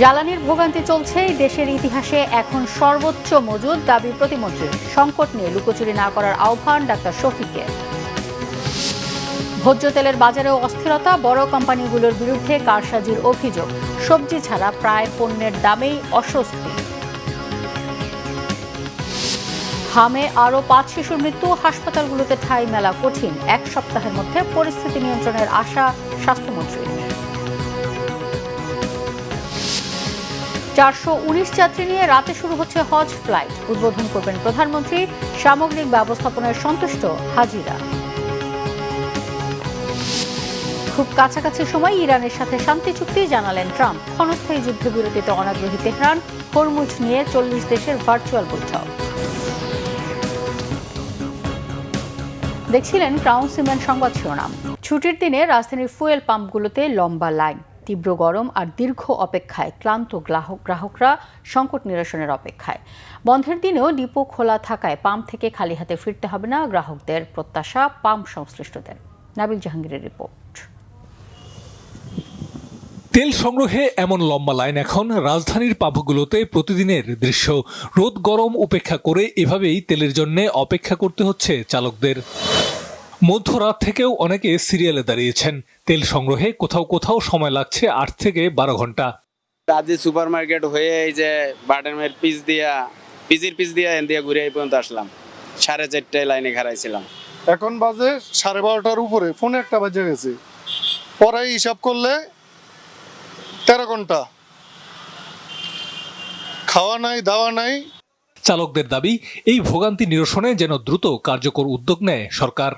জ্বালানির ভোগান্তি চলছে, দেশের ইতিহাসে এখন সর্বোচ্চ মজুদ, দাবি প্রতিমন্ত্রীর। সংকট নিয়ে লুকোচুরি না করার আহ্বান ডাক্তার শফিকের। ভোজ্য তেলের বাজারেও অস্থিরতা, বড় কোম্পানিগুলোর বিরুদ্ধে কারসাজির অভিযোগ। সবজি ছাড়া প্রায় পণ্যের দামেই অস্বস্তি। হামে আরও 5 শিশুর মৃত্যু, হাসপাতালগুলোতে ঠাঁই মেলা কঠিন। 1 সপ্তাহের মধ্যে পরিস্থিতি নিয়ন্ত্রণের আশা স্বাস্থ্যমন্ত্রীর। 419 যাত্রী নিয়ে রাতে শুরু হচ্ছে হজ ফ্লাইট, উদ্বোধন করবেন প্রধানমন্ত্রী। সামগ্রিক ব্যবস্থাপনায় সন্তুষ্ট হাজিরা। খুব কাছাকাছি সময় ইরানের সাথে শান্তি চুক্তি জানালেন ট্রাম্প। ক্ষণস্থায়ী যুদ্ধবিরতিতে অনাগ্রহী তেহরান, হরমুজ নিয়ে 40 দেশের ভার্চুয়াল বৈঠক। দেখছিলেন ক্রাউন সিমেন্ট সংবাদ শিরোনাম। ছুটির দিনে রাজধানীর ফুয়েল পাম্পগুলোতে লম্বা লাইন, তীব্র গরম আর দীর্ঘ অপেক্ষায় ক্লান্ত গ্রাহকরা সংকট নিরসনের অপেক্ষায়। বন্ধের দিনেও ডিপো খোলা থাকায় পাম্প থেকে খালি হাতে ফিরতে হবে না গ্রাহকদের, প্রত্যাশা পাম্প সংশ্লিষ্টদের। নাবিল জাহাঙ্গীরের রিপোর্ট। তেল সংগ্রহে এমন লম্বা লাইন এখন রাজধানীর পাম্পগুলোতে প্রতিদিনের দৃশ্য। রোদ গরম উপেক্ষা করে এভাবেই তেলের জন্য অপেক্ষা করতে হচ্ছে চালকদের। মধ্যরাত থেকেও অনেকে সিরিয়ালে দাঁড়িয়েছেন। তেল সংগ্রহে কোথাও কোথাও সময় লাগছে 8 থেকে 12 ঘন্টা। রাজি সুপার মার্কেট হয়ে এই যে বাটারমের পিজির পিস দিয়া ঘুরে এই পর্যন্ত আসলাম। 4:30 লাইনে খাড়াইছিলাম। এখন বাজে 12:30 উপরে, ফোনে 1টা বাজে গেছে। পরে হিসাব করলে 13 ঘন্টা, খাওয়া নাই দাওয়া নাই। চালকদের দাবি, এই ভোগান্তি নিরসনে যেন দ্রুত কার্যকর উদ্যোগ নেয় সরকার।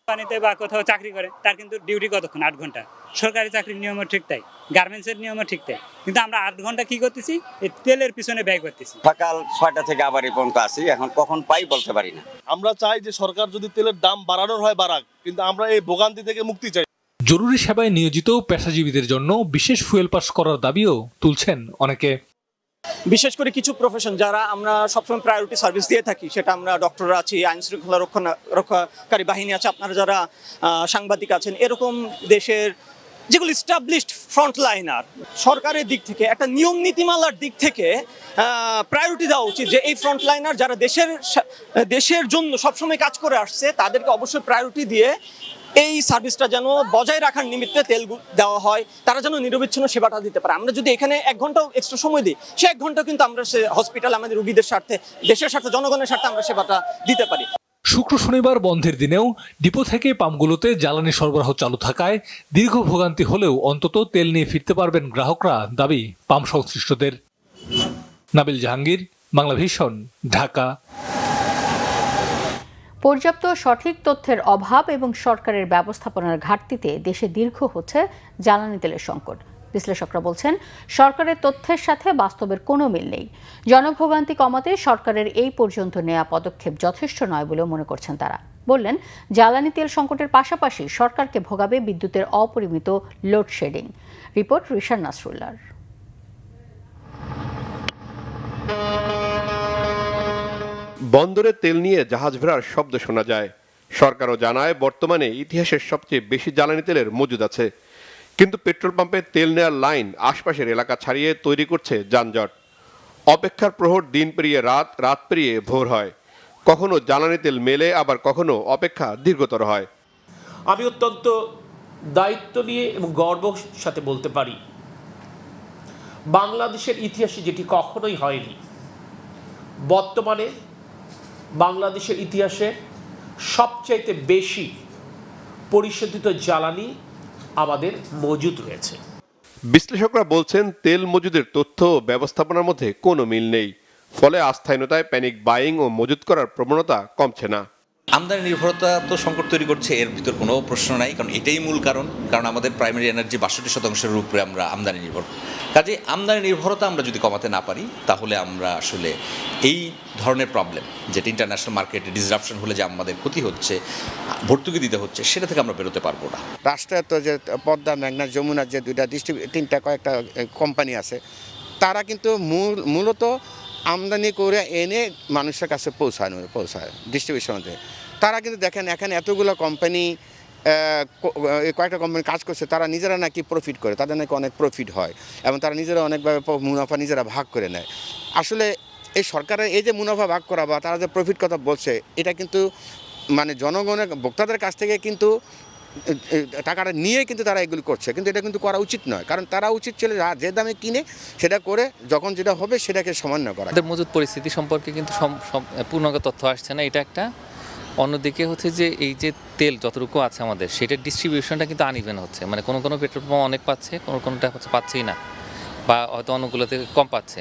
কোম্পানিতে বা কোথাও চাকরি করে তার কিন্তু ডিউটি কতক্ষণ? 8 ঘন্টা। সরকারি চাকরির নিয়মও ঠিক তাই, গার্মেন্টসের নিয়মও ঠিক তাই। কিন্তু আমরা 8 ঘন্টা কি করতেছি? এই তেলের পিছনে ব্যয় করতেছি। সকাল 6টা থেকে আবার এই পর্যন্ত আসি, এখন কখন পাই বলতে পারি না। আমরা চাই যে সরকার যদি তেলের দাম বাড়ানোর হয় বাড়াক, কিন্তু আমরা এই ভোগান্তি থেকে মুক্তি চাই। জরুরি সেবায় নিয়োজিত পেশাজীবীদের জন্য বিশেষ ফুয়েল পাস করার দাবিও তুলছেন অনেকে। বিশেষ করে কিছু প্রফেশন যারা আমরা সবসময় প্রায়োরিটি সার্ভিস দিয়ে থাকি, সেটা আমরা ডক্টররা আছি, আইন শৃঙ্খলা রক্ষাকারী বাহিনী আছে, আপনারা যারা সাংবাদিক আছেন, এরকম দেশের যেগুলো এস্টাবলিশড ফ্রন্টলাইনার, সরকারের দিক থেকে একটা নিয়ম নীতিমালার দিক থেকে প্রায়োরিটি দেওয়া উচিত যে এই ফ্রন্টলাইনার যারা দেশের জন্য সবসময় কাজ করে আসছে তাদেরকে অবশ্যই প্রায়োরিটি দিয়ে এই সার্ভিসটা যেন বজায় রাখার নিমিত্তে তেল দেওয়া হয়, তারা যেন নিরবিচ্ছিন্ন সেবাটা দিতে পারে। আমরা যদি এখানে 1 ঘন্টাও এক্সট্রা সময় দিই, সে 1 ঘন্টা কিন্তু আমরা হসপিটাল আমাদের রোগীদের স্বার্থে, দেশের স্বার্থে, জনগণের স্বার্থে আমরা সেবাটা দিতে পারি। শুক্র শনিবার বন্ধের দিনেও ডিপো থেকে পাম্পগুলোতে জ্বালানি সরবরাহ চালু থাকায় দীর্ঘ ভোগান্তি হলেও অন্তত তেল নিয়ে ফিরতে পারবেন গ্রাহকরা, দাবি পাম্প সংশ্লিষ্টদের। নাবিল জাহাঙ্গীর, বাংলা ভিশন, ঢাকা। পর্যাপ্ত সঠিক তথ্যের অভাব এবং সরকারের ব্যবস্থাপনার ঘাটতিতে দেশে দীর্ঘ হচ্ছে জ্বালানি তেলের সংকট। বিশ্লেষকরা বলছেন, সরকারের তথ্যের সাথে বাস্তবের কোনো মিল নেই। জনভোগান্তি কমাতে সরকারের এই পর্যন্ত নেওয়া পদক্ষেপ যথেষ্ট নয় বলেও মনে করছেন তারা। বললেন, জ্বালানি তেল সংকটের পাশাপাশি সরকারকে ভোগাবে বিদ্যুতের অপরিমিত লোডশেডিং। রিপোর্ট রিশান নাসরুল্লাহর। বন্দরে তেল নিয়ে জাহাজ ভেড়ার শব্দ শোনা যায়। সরকারও জানায় বর্তমানে ইতিহাসের সবচেয়ে বেশি জ্বালানি তেলের মজুদ আছে, কিন্তু পেট্রোল পাম্পে তেল নেওয়ার লাইন আশপাশের এলাকা ছাড়িয়ে তৈরি করছে যানজট। অপেক্ষার প্রহর দিন পেরিয়ে রাত, রাত পেরিয়ে ভোর হয়। কখনো জ্বালানি তেল মেলে, আবার কখনো অপেক্ষা দীর্ঘতর হয়। আমি অত্যন্ত দায়িত্ব নিয়ে এবং গর্বের সাথে বলতে পারি, বাংলাদেশের ইতিহাসে যেটি কখনোই হয়নি, বর্তমানে বাংলাদেশের ইতিহাসে সবচাইতে বেশি পরিশোধিত জ্বালানি আমাদের মজুদ রয়েছে। বিশ্লেষকরা বলছেন, তেল মজুদের তথ্য ও ব্যবস্থাপনার মধ্যে কোনো মিল নেই। ফলে আস্থাহীনতায় প্যানিক বাইং ও মজুদ করার প্রবণতা কমছে না। আমদানি নির্ভরতা তো সংকট তৈরি করছে, এর ভিতর কোনো প্রশ্ন নাই, কারণ এটাই মূল কারণ আমাদের প্রাইমারি এনার্জি 62% উপরে আমরা আমদানি নির্ভর। কাজে আমদানি নির্ভরতা আমরা যদি কমাতে না পারি, তাহলে আমরা আসলে এই ধরনের প্রবলেম, যেটা ইন্টারন্যাশনাল মার্কেটে ডিসরাপশন হলে যে আমাদের ক্ষতি হচ্ছে, ভর্তুকি দিতে হচ্ছে, সেটা থেকে আমরা বেরোতে পারবো না। রাষ্ট্রায়ত্ত যে পদ্মা, মেঘনা, যমুনার যে কয়েকটা কোম্পানি আছে, তারা কিন্তু মূলত আমদানি করে এনে মানুষের কাছে পৌঁছায় ডিস্ট্রিবিউশন। তারা কিন্তু দেখেন এখানে এতগুলো কোম্পানি কয়েকটা কোম্পানি কাজ করছে, তারা নিজেরা নাকি প্রফিট করে, তাদের নাকি অনেক প্রফিট হয় এবং তারা নিজেরা অনেকভাবে মুনাফা নিজেরা ভাগ করে নেয়। আসলে এই সরকারের এই যে মুনাফা ভাগ করা বা তারা যে প্রফিট কথা বলছে, এটা কিন্তু মানে জনগণের ভোক্তাদের কাছ থেকে কিন্তু টাকাটা নিয়ে কিন্তু তারা এগুলি করছে, কিন্তু এটা কিন্তু করা উচিত নয়। কারণ তারা উচিত ছিল যে দামে কিনে সেটা করে যখন যেটা হবে সেটাকে সমন্বয় করা। মজুদ পরিস্থিতি সম্পর্কে কিন্তু পূর্ণাঙ্গ তথ্য আসছে না, এটা একটা। অন্যদিকে হচ্ছে যে এই যে তেল যতটুকু আছে আমাদের, সেটার ডিস্ট্রিবিউশনটা কিন্তু আনইভেন হচ্ছে, মানে কোনো কোনো পেট্রোল পাম্প অনেক পাচ্ছে, কোনোটা হচ্ছে পাচ্ছেই না, বা হয়তো অন্যগুলোতে কম পাচ্ছে।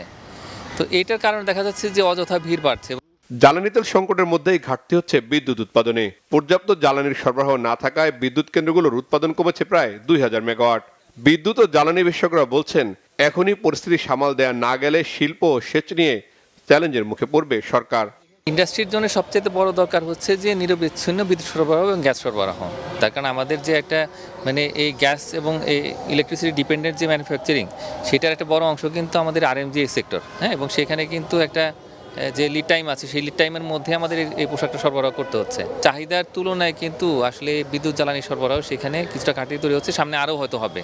তো এইটার কারণে দেখা যাচ্ছে যে অযথা ভিড় বাড়ছে। জ্বালানি তেল সংকটের মধ্যেই ঘাটতি হচ্ছে বিদ্যুৎ উৎপাদনে। পর্যাপ্ত জ্বালানির সরবরাহ না থাকায় বিদ্যুৎ কেন্দ্রগুলোর উৎপাদন কমেছে প্রায় 2000 মেগাওয়াট। বিদ্যুৎ ও জ্বালানি বিশেষজ্ঞরা বলছেন, এখনই পরিস্থিতি সামাল দেয়া না গেলে শিল্প ও সেচ নিয়ে চ্যালেঞ্জের মুখে পড়বে সরকার। ইন্ডাস্ট্রির জন্য সবচেয়ে বড় দরকার হচ্ছে যে নিরবিচ্ছিন্ন বিদ্যুৎ সরবরাহ এবং গ্যাস সরবরাহ। তার কারণ আমাদের যে একটা মানে এই গ্যাস এবং এই ইলেকট্রিসিটি ডিপেন্ডেন্ট যে ম্যানুফ্যাকচারিং, সেটার একটা বড় অংশ কিন্তু আমাদের আরএমজি সেক্টর, হ্যাঁ, এবং সেখানে কিন্তু একটা যে লিড টাইম আছে, সেই লিড টাইমের মধ্যে আমাদের এই পোশাকটা সরবরাহ করতে হচ্ছে। চাহিদার তুলনায় কিন্তু আসলে বিদ্যুৎ জ্বালানি সরবরাহ সেখানে কিছুটা ঘাটতি তৈরি হচ্ছে, সামনে আরও হয়তো হবে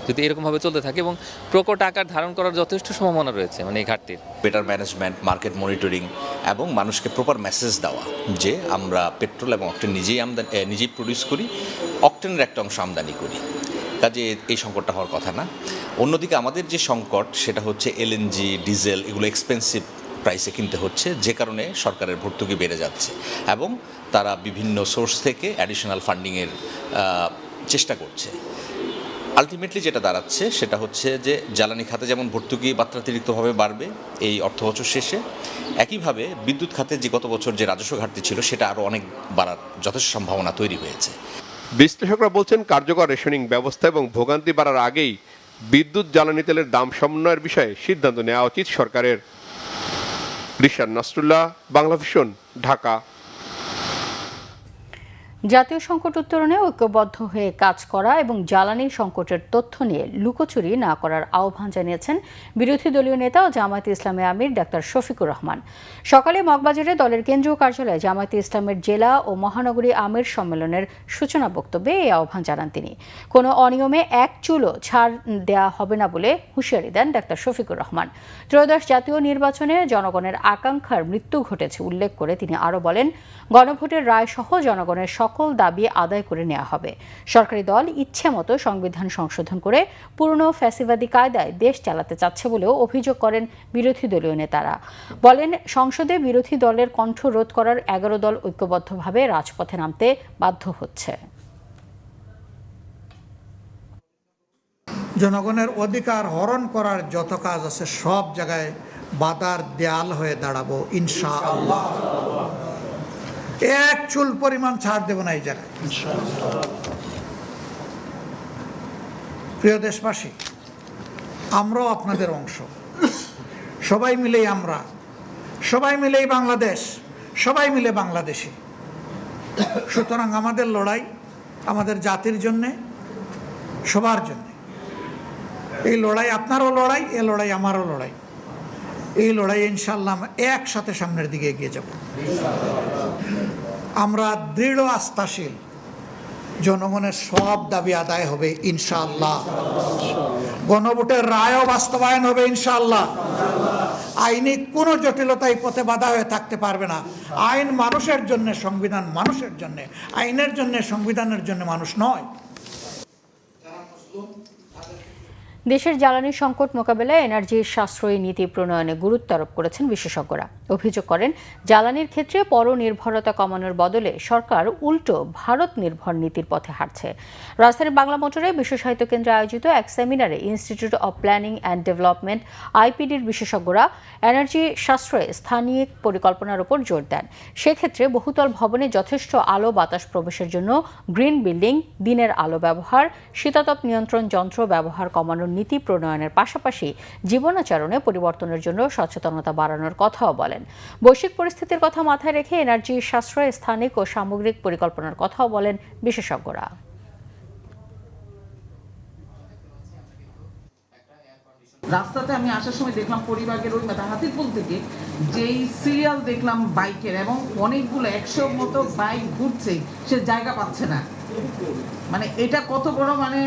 যদি এরকমভাবে চলতে থাকে, এবং প্রকট আকার ধারণ করার যথেষ্ট সম্ভাবনা রয়েছে মানে এই ঘাটতির। বেটার ম্যানেজমেন্ট, মার্কেট মনিটরিং এবং মানুষকে প্রপার মেসেজ দেওয়া যে আমরা পেট্রোল এবং অকটেন নিজেই প্রডিউস করি, অকটেনের একটা অংশ আমদানি করি, কাজে এই সংকটটা হওয়ার কথা না। অন্যদিকে আমাদের যে সংকট সেটা হচ্ছে এলএনজি, ডিজেল, এগুলো এক্সপেন্সিভ প্রাইসে কিনতে হচ্ছে, যে কারণে সরকারের ভর্তুকি বেড়ে যাচ্ছে এবং তারা বিভিন্ন সোর্স থেকে অ্যাডিশনাল ফান্ডিংয়ের চেষ্টা করছে। আলটিমেটলি যেটা দাঁড়াচ্ছে সেটা হচ্ছে যে জ্বালানি খাতে যেমন ভর্তুকি মাত্রাতিরিক্তভাবে বাড়বে এই অর্থবছর শেষে, একইভাবে বিদ্যুৎ খাতে যে গত বছর যে রাজস্ব ঘাটতি ছিল সেটা আরও অনেক বাড়ার যথেষ্ট সম্ভাবনা তৈরি হয়েছে। বিশ্লেষকরা বলছেন, কার্যকর রেশনিং ব্যবস্থা এবং ভোগান্তি বাড়ার আগেই বিদ্যুৎ জ্বালানি তেলের দাম সমন্বয়ের বিষয়ে সিদ্ধান্ত নেওয়া উচিত সরকারের। রিশাদ নাসরুল্লাহ, বাংলাভিশন, ঢাকা। জাতীয় সংকট উত্তরণে ঐক্যবদ্ধ হয়ে কাজ করা এবং জ্বালানি সংকটের তথ্য নিয়ে লুকোচুরি না করার আহ্বান জানিয়েছেন বিরোধী দলীয় নেতা ও জামায়াতে ইসলামী আমির ডাক্তার শফিকুর রহমান। সকালে মগবাজারে দলের কেন্দ্রীয় কার্যালয়ে জামায়াতে ইসলামের জেলা ও মহানগরী আমির সম্মেলনের সূচনা বক্তব্যে এই আহ্বান জানান তিনি। কোনো অনিয়মে এক চুলও ছাড় দেওয়া হবে না বলে হুঁশিয়ারি দেন ডাক্তার শফিকুর রহমান। ত্রয়োদশ জাতীয় নির্বাচনে জনগণের আকাঙ্ক্ষার মৃত্যু ঘটেছে উল্লেখ করে তিনি আরও বলেন, গণভোটের রায় সহ জনগণের সকল দাবি আদায় করে নেওয়া হবে। সরকারি দল ইচ্ছে মতো সংবিধান সংশোধন করে পুরনো ফ্যাসিবাদী কায়দায় দেশ চালাতে চাচ্ছে বলেও অভিযোগ করেন বিরোধী দলীয় নেতারা। বলেন, সংসদে বিরোধী দলের কণ্ঠ রোধ করার 11 দল ঐক্যবদ্ধভাবে রাজপথে নামতে বাধ্য হচ্ছে। জনগণের অধিকার হরণ করার যত কাজ আছে সব জায়গায় বাধার দেয়াল হয়ে দাঁড়াবো ইনশাআল্লাহ। এক চুল পরিমাণ ছাড় দেব না এই জায়গায়। প্রিয় দেশবাসী, আমরাও আপনাদের অংশ, সবাই মিলেই আমরা, সবাই মিলেই বাংলাদেশ, সবাই মিলে বাংলাদেশি। সুতরাং আমাদের লড়াই আমাদের জাতির জন্যে, সবার জন্য। এই লড়াই আপনারও লড়াই, এই লড়াই আমারও লড়াই। এই লড়াই ইনশাআল্লাহ একসাথে সামনের দিকে এগিয়ে যাব। আমরা দৃঢ় আস্থাশীল, জনগণের সব দাবি আদায় হবে ইনশাআল্লাহ। গণভোটের রায়ও বাস্তবায়ন হবে ইনশাআল্লাহ। আইনি কোনো জটিলতাই পথে বাধা হয়ে থাকতে পারবে না। আইন মানুষের জন্য, সংবিধান মানুষের জন্য, আইনের জন্য, সংবিধানের জন্য মানুষ নয়। দেশের জ্বালানি সংকট মোকাবেলায় এনার্জি সাশ্রয়ী নীতি প্রণয়নে গুরুত্ব আরোপ করেছেন বিশেষজ্ঞরা। অভিযোগ করেন, জ্বালানির ক্ষেত্রে পরনির্ভরতা কমানোর বদলে সরকার উল্টো ভারত নির্ভর নীতির পথে হাঁটছে। রাজধানীর বাংলা মোটরে বিশ্ব সাহিত্য কেন্দ্রে আয়োজিত এক সেমিনারে institute of planning and development আইপিডির বিশেষজ্ঞরা এনার্জি সাশ্রয়ে স্থানীয় পরিকল্পনার উপর জোর দেন। সেক্ষেত্রে বহুতল ভবনে যথেষ্ট আলো বাতাস প্রবেশের জন্য গ্রিন বিল্ডিং, দিনের আলো ব্যবহার, শীতাতপ নিয়ন্ত্রণ যন্ত্র ব্যবহার কমানোর নীতি প্রণয়নের পাশাপাশি জীবনাচরণে পরিবর্তনের জন্য সচেতনতা বাড়ানোর কথাও বলেন। বৈশ্বিক পরিস্থিতির কথা মাথায় রেখে এনার্জি সাশ্রয় স্থানিক ও সামগ্রিক পরিকল্পনার কথাও বলেন বিশেষজ্ঞরা। রাস্তাতে আমি আসার সময় দেখলাম পরিবারের ওই হাতিপুল থেকে যেই সিরিয়াল দেখলাম বাইকের, এবং অনেকগুলো 100 মতো বাইক ঘুরছে, সে জায়গা পাচ্ছে না। মানে এটা কত বড় মানে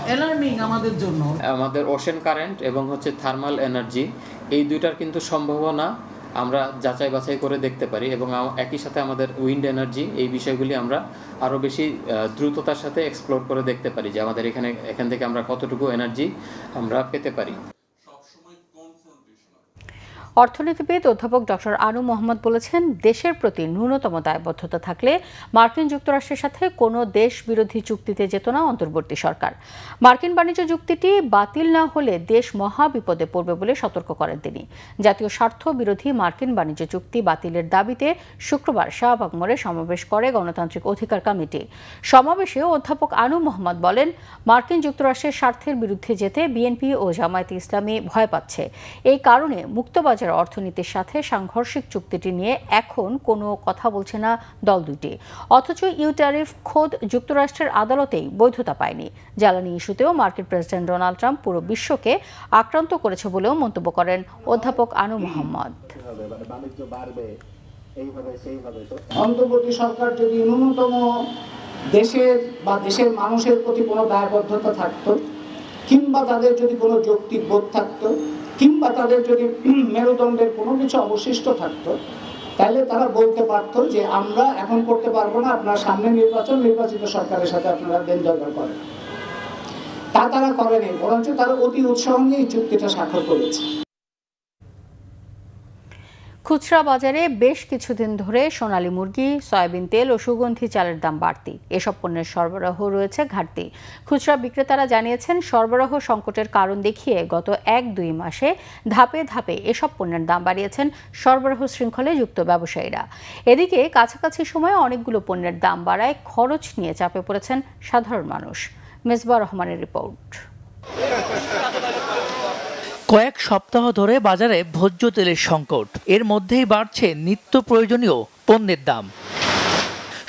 অ্যালার্মিং আমাদের জন্য। আমাদের ওশেন কারেন্ট এবং হচ্ছে থার্মাল এনার্জি এই দুইটার কিন্তু সম্ভাবনা আমরা যাচাই বাছাই করে দেখতে পারি এবং একই সাথে আমাদের উইন্ড এনার্জি এই বিষয়গুলি আমরা আরও বেশি দ্রুততার সাথে এক্সপ্লোর করে দেখতে পারি যে আমাদের এখান থেকে আমরা কতটুকু এনার্জি আমরা পেতে পারি। অর্থনীতিবিদ অধ্যাপক ডক্টর আনু মোহাম্মদ বলেছেন, দেশের প্রতি ন্যূনতম দায়বদ্ধতা থাকলে মার্কিন যুক্তরাষ্ট্রের সাথে কোনো দেশ বিরোধী চুক্তিতে যেত না অন্তর্বর্তী সরকার। মার্কিন বাণিজ্য চুক্তিটি বাতিল না হলে দেশ মহা বিপদে পড়বে বলে সতর্ক করেন তিনি। জাতীয় স্বার্থ বিরোধী মার্কিন বাণিজ্য চুক্তি বাতিলের দাবিতে শুক্রবার শাহবাগ মোড়ে সমাবেশ করে গণতান্ত্রিক অধিকার কমিটি। সমাবেশে অধ্যাপক আনু মোহাম্মদ বলেন, মার্কিন যুক্তরাষ্ট্রের স্বার্থের বিরুদ্ধে যেতে বিএনপি ও জামায়াতে ইসলামী ভয় পাচ্ছে। এই কারণে মুক্তবাজার অর্থনীতির সাথে সাংঘর্ষিক চুক্তিটি নিয়ে এখন কোনো কথা বলছে না দল দুটি। অথচ ইউ ট্যারিফ খোদ যুক্তরাষ্ট্রের আদালতেই বৈধতা পায়নি। জ্বালানি ইস্যুতেও মার্কিন প্রেসিডেন্ট ডোনাল্ড ট্রাম্প পুরো বিশ্বকে আক্রান্ত করেছে বলেও মন্তব্য করেন অধ্যাপক আনু মোহাম্মদ। অন্তর্বর্তী সরকার যদি ন্যূনতম দেশের বা দেশের মানুষের প্রতি কোনো দায়বদ্ধতা থাকতো, কিংবা তাদের যদি কোনো যৌক্তিক বোধ থাকতো, কিংবা তাদের যদি মেরুদণ্ডের কোনো কিছু অবশিষ্ট থাকতো, তাহলে তারা বলতে পারতো যে আমরা এখন করতে পারবো না, আপনারা সামনে নির্বাচিত সরকারের সাথে আপনারা দেন দরকার করেন। তা তারা করেনি, বরঞ্চ তারা অতি উৎসাহ নিয়ে এই চুক্তিটা স্বাক্ষর করেছে। খুচরা বাজারে বেশ কিছুদিন ধরে সোনালী মুরগি, সয়াবিন তেল ও সুগন্ধি চালের দাম বাড়তি। এসব পণ্যের সরবরাহ রয়েছে ঘাটতি। খুচরা বিক্রেতারা জানিয়েছেন, সরবরাহ সংকটের কারণ দেখিয়ে গত 1-2 মাসে ধাপে ধাপে এসব পণ্যের দাম বাড়িয়েছেন সরবরাহ শৃঙ্খলে যুক্ত ব্যবসায়ীরা। এদিকে কাছাকাছি সময়ে অনেকগুলো পণ্যের দাম বাড়ায় খরচ নিয়ে চাপে পড়েছেন সাধারণ মানুষ। মেজবা রহমানের রিপোর্ট। কয়েক সপ্তাহ ধরে বাজারে ভোজ্য তেলের সংকট। এর মধ্যেই বাড়ছে নিত্য প্রয়োজনীয় পণ্যের দাম।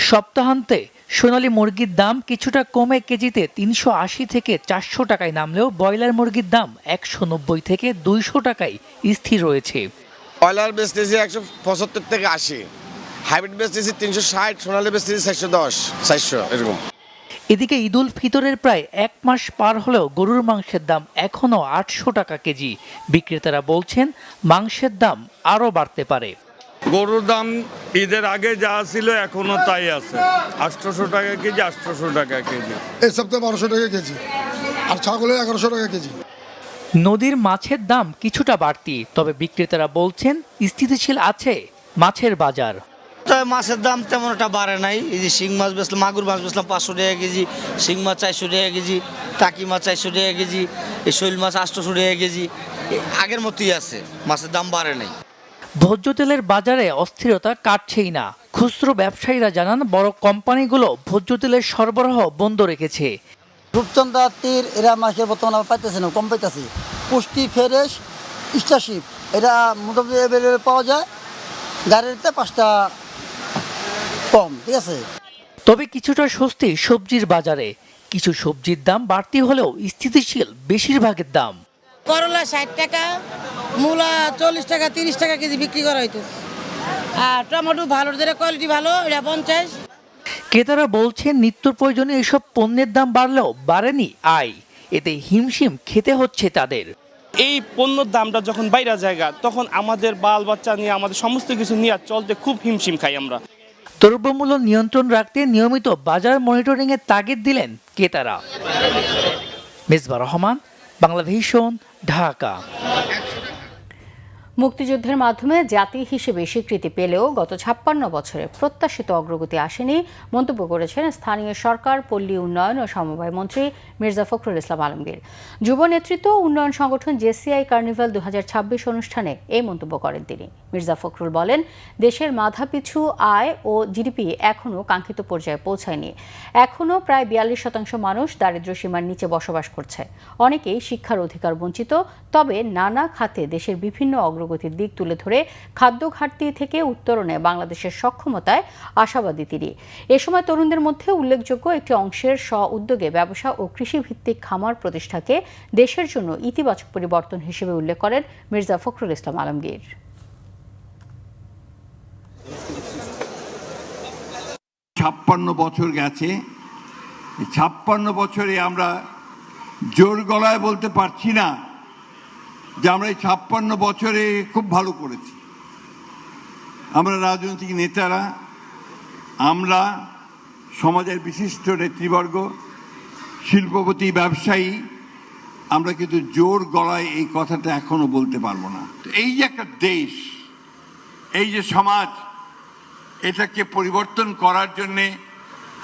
সপ্তাহান্তে সোনালী মুরগির দাম কিছুটা কমে কেজিতে 380 থেকে 400 টাকায় নামলেও ব্রয়লার মুরগির দাম 190 থেকে 200 টাকায় স্থির রয়েছে। ব্রয়লার বেচতেছি 175 থেকে 80, হাইব্রিড বেচতেছি 360, সোনালী বেচতেছি 410, 400 এরকম। এদিকে ঈদুল ফিতরের প্রায় 1 মাস পার হলেও গরুর মাংসের দাম এখনও 800 টাকা কেজি। বিক্রেতারা বলছেন, মাংসের দাম আরও বাড়তে পারে। গরুর দাম ঈদের আগে যা ছিল এখনো তাই আছে, 800 টাকা কেজি, 800 টাকা কেজি। এই সপ্তাহে 1200 টাকা কেজি, আর ছাগলের 1100 টাকা কেজি। নদীর মাছের দাম কিছুটা বাড়তি, তবে বিক্রেতারা বলছেন স্থিতিশীল আছে মাছের বাজার। মাছের দাম তেমন একটা বাড়ে নাই। এই যে শিং মাছ বেচলাম, মাগুর মাছ বেচলাম 500 টাকা কেজি, শিং মাছ 400 টাকা কেজি, টাকি মাছ 400 টাকা কেজি, এই শৈল মাছ 800 টাকা কেজি। আগের মতোই আছে, মাছের দাম বাড়ে নাই। ভোজ্য তেলের বাজারে অস্থিরতা কাটছেই না। খুচরো ব্যবসায়ীরা জানান, বড় কোম্পানিগুলো ভোজ্য তেলের সরবরাহ বন্ধ রেখেছে। রূপচন্দা তীর এরা মাছের বর্তমানে আমরা পাইতেছি না, কম পাইতেছি। পুষ্টি, ফ্রেশ, স্টারশিপ এরা মোটামুটি অ্যাভেলেবেল পাওয়া যায়, গাড়িতে 5টা কম, ঠিক আছে। তবে কিছুটা স্বস্তি সবজির বাজারে। কিছু সবজির দাম বাড়তি হলেও স্থিতিশীল বেশিরভাগের দাম। করলা 60 টাকা, মূলা 40 টাকা, 30 টাকা কেজি বিক্রি করা হইতেছে। আর টমেটো ভালো, যেটা কোয়ালিটি ভালো, এটা 50। ক্রেতারা বলছেন, নিত্য প্রয়োজনীয় এসব পণ্যের দাম বাড়লেও বাড়েনি আয়। এতে হিমশিম খেতে হচ্ছে তাদের। এই পণ্যের দামটা যখন বাইরে জায়গা, তখন আমাদের বাল বাচ্চা নিয়ে, আমাদের সমস্ত কিছু নিয়ে চলতে খুব হিমশিম খাই আমরা। দ্রব্যমূল্য নিয়ন্ত্রণ রাখতে নিয়মিত বাজার মনিটরিংয়ের তাগিদ দিলেন ক্রেতারা। মেজবা রহমান, বাংলা ভিশন, ঢাকা। মুক্তিযুদ্ধের মাধ্যমে জাতি হিসেবে স্বীকৃতি পেলেও গত 56 বছরে প্রত্যাশিত অগ্রগতি আসেনি মন্তব্য করেছেন স্থানীয় সরকার, পল্লী উন্নয়ন ও সমবায় মন্ত্রী মির্জা ফখরুল ইসলাম আলমগীর। যুব নেতৃত্ব উন্নয়ন সংগঠন জেসিআই কার্নিভাল 2026 অনুষ্ঠানে এই মন্তব্য করেন তিনি। মির্জা ফখরুল বলেন, দেশের মাথাপিছু আয় ও জিডিপি এখনও কাঙ্ক্ষিত পর্যায়ে পৌঁছায়নি। এখনও প্রায় 42% মানুষ দারিদ্র্য সীমার নিচে বসবাস করছে। অনেকেই শিক্ষার অধিকার বঞ্চিত। তবে নানা খাতে দেশের বিভিন্ন অগ্রগতির দিক তুলে ধরে খাদ্য ঘাটতি থেকে উত্তরণে বাংলাদেশের সক্ষমতায় আশাবাদী তিনি। এ সময় তরুণদের মধ্যে উল্লেখযোগ্য একটি অংশের স্ব-উদ্যোগে ব্যবসা ও কৃষিভিত্তিক খামার প্রতিষ্ঠাকে দেশের জন্য ইতিবাচক পরিবর্তন হিসেবে উল্লেখ করেন মির্জা ফখরুল ইসলাম আলমগীর। 56 বছর গেছে, 56 বছরে আমরা জোর গলায় বলতে পারছি না যে আমরা এই 56 বছরে খুব ভালো করেছি। আমরা রাজনৈতিক নেতারা, আমরা সমাজের বিশিষ্ট নেতৃবর্গ, শিল্পপতি, ব্যবসায়ী, আমরা কিন্তু জোর গলায় এই কথাটা এখনো বলতে পারবো না। এই যে একটা দেশ, এই যে সমাজ, এটাকে পরিবর্তন করার জন্যে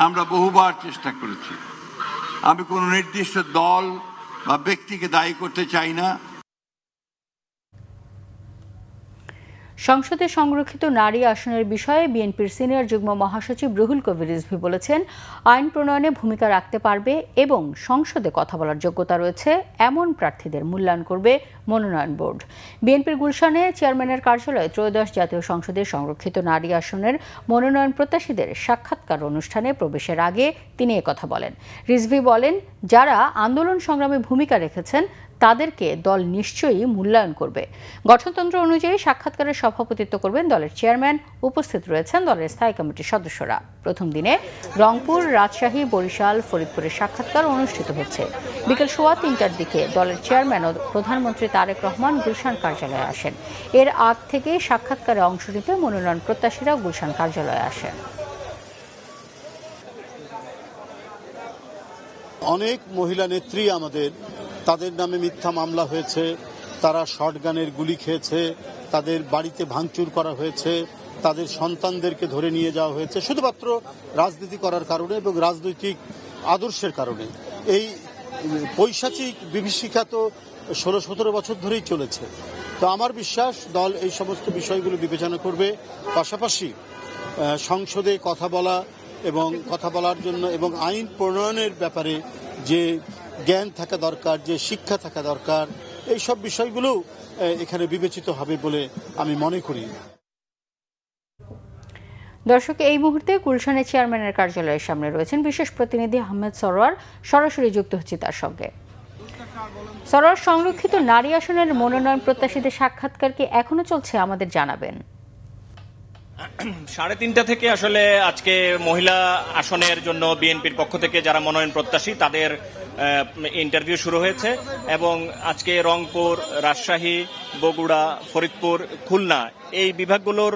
আমরা বহুবার চেষ্টা করেছি। আমি কোনো নির্দিষ্ট দল বা ব্যক্তিকে দায়ী করতে চাই না। সংসদে সংরক্ষিত নারী আসনের বিষয়ে বিএনপির সিনিয়র যুগ্ম মহাসচিব রুহুল কবির রিজভী বলেছেন, আইন প্রণয়নে ভূমিকা রাখতে পারবে এবং সংসদে কথা বলার যোগ্যতা রয়েছে এমন প্রার্থীদের মূল্যায়ন করবে মনোনয়ন বোর্ড। বিএনপির গুলশানে চেয়ারম্যানের কার্যালয়ে ত্রয়োদশ জাতীয় সংসদের সংরক্ষিত নারী আসনের মনোনয়ন প্রত্যাশীদের সাক্ষাৎকার অনুষ্ঠানে প্রবেশের আগে তিনি একথা বলেন। রিজভী বলেন, যারা আন্দোলন সংগ্রামে ভূমিকা রেখেছেন তাদেরকে দল নিশ্চয়ই মূল্যায়ন করবে। গঠনতন্ত্র অনুযায়ী সাক্ষাৎকারের সভাপতিত্ব করবেন দলের চেয়ারম্যান। উপস্থিত রয়েছেন দলের স্থায়ী কমিটির সদস্যরা। প্রথম দিনে রংপুর, রাজশাহী, বরিশাল, ফরিদপুরের সাক্ষাৎকার অনুষ্ঠিত হচ্ছে। বিকেল 3:15টার দিকে দলের চেয়ারম্যান ও প্রধানমন্ত্রী তারেক রহমান গুলশান কার্যালয়ে আসেন। এর আগ থেকে সাক্ষাৎকারে অংশ নিতে মনোনয়ন প্রত্যাশীরা গুলশান কার্যালয়ে আসেন। অনেক মহিলা নেত্রী আমাদের, তাদের নামে মিথ্যা মামলা হয়েছে, তারা শর্টগানের গুলি খেয়েছে, তাদের বাড়িতে ভাঙচুর করা হয়েছে, তাদের সন্তানদেরকে ধরে নিয়ে যাওয়া হয়েছে শুধুমাত্র রাজনীতি করার কারণে এবং রাজনৈতিক আদর্শের কারণে। এই পৈশাচিক বিভীষিকা তো 16-17 বছর ধরেই চলেছে। তো আমার বিশ্বাস দল এই সমস্ত বিষয়গুলো বিবেচনা করবে। পাশাপাশি সংসদে কথা বলা এবং কথা বলার জন্য এবং আইন প্রণয়নের ব্যাপারে যে জ্ঞান থাকা দরকার, যে শিক্ষা থাকা দরকার, এই সব বিষয়গুলো এখানে বিবেচিত হবে বলে আমি মনে করি। দর্শক, এই মুহূর্তে গুলশানের চেয়ারম্যানের কার্যালয়ের সামনে রয়েছেন বিশেষ প্রতিনিধি আহমেদ সরোয়ার। সরাসরি যুক্ত হচ্ছে তার সঙ্গে। সরোয়ার, সংরক্ষিত নারী আসনের মনোনয়ন প্রত্যাশীদের সাক্ষাৎকার কি এখনো চলছে? আমাদের জানাবেন। 3:30 থেকে আসলে আজকে মহিলা আসনের জন্য বিএনপির পক্ষ থেকে যারা মনোনয়ন প্রত্যাশী তাদের ইন্টারভিউ শুরু হয়েছে এবং আজকে রংপুর, রাজশাহী, বগুড়া, ফরিদপুর, খুলনা এই বিভাগগুলোর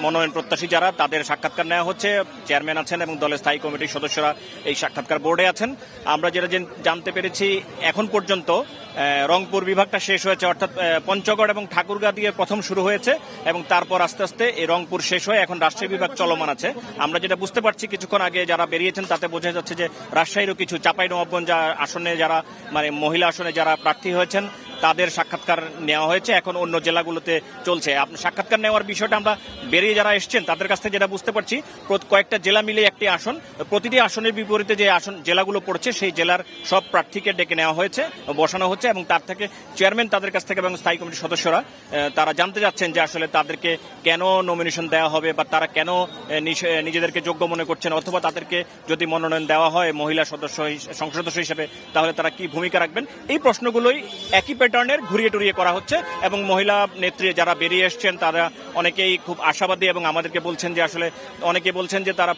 মনোনয়ন প্রত্যাশী যারা তাদের সাক্ষাৎকার নেওয়া হচ্ছে। চেয়ারম্যান আছেন এবং দলের স্থায়ী কমিটির সদস্যরা এই সাক্ষাৎকার বোর্ডে আছেন। আমরা যেটা জানতে পেরেছি এখন পর্যন্ত রংপুর বিভাগটা শেষ হয়েছে, অর্থাৎ পঞ্চগড় এবং ঠাকুরগাঁ দিয়ে প্রথম শুরু হয়েছে এবং তারপর আস্তে আস্তে এই রংপুর শেষ হয়ে এখন রাজশাহী বিভাগ চলমান আছে। আমরা যেটা বুঝতে পারছি কিছুক্ষণ আগে যারা বেরিয়েছেন তাতে বোঝা যাচ্ছে যে রাজশাহীরও কিছু চাঁপাইনবাবগঞ্জ আসনে যারা মহিলা আসনে যারা প্রার্থী হয়েছেন তাদের সাক্ষাৎকার নেওয়া হয়েছে। এখন অন্য জেলাগুলোতে চলছে। সাক্ষাৎকার নেওয়ার বিষয়টা আমরা বেরিয়ে যারা এসছেন তাদের কাছ থেকে যেটা বুঝতে পারছি, কয়েকটা জেলা মিলে একটি আসন, প্রতিটি আসনের বিপরীতে যে আসন জেলাগুলো পড়ছে সেই জেলার সব প্রার্থীকে ডেকে নেওয়া হয়েছে, বসানো হচ্ছে এবং তার থেকে চেয়ারম্যান তাদের কাছ থেকে এবং স্থায়ী কমিটির সদস্যরা তারা জানতে যাচ্ছেন যে আসলে তাদেরকে কেন নমিনেশন দেওয়া হবে বা তারা কেন নিজেদেরকে যোগ্য মনে করছেন, অথবা তাদেরকে যদি মনোনয়ন দেওয়া হয় মহিলা সংসদ সদস্য হিসেবে তাহলে তারা কি ভূমিকা রাখবেন। এই প্রশ্নগুলোই একই প্যাটার্নের ঘুরিয়ে টুরিয়ে করা হচ্ছে এবং মহিলা নেত্রী যারা বেরিয়ে এসছেন তারা অনেকেই খুব আশাবাদী এবং আমাদেরকে বলছেন যে আসলে অনেকে বলছেন যে তারা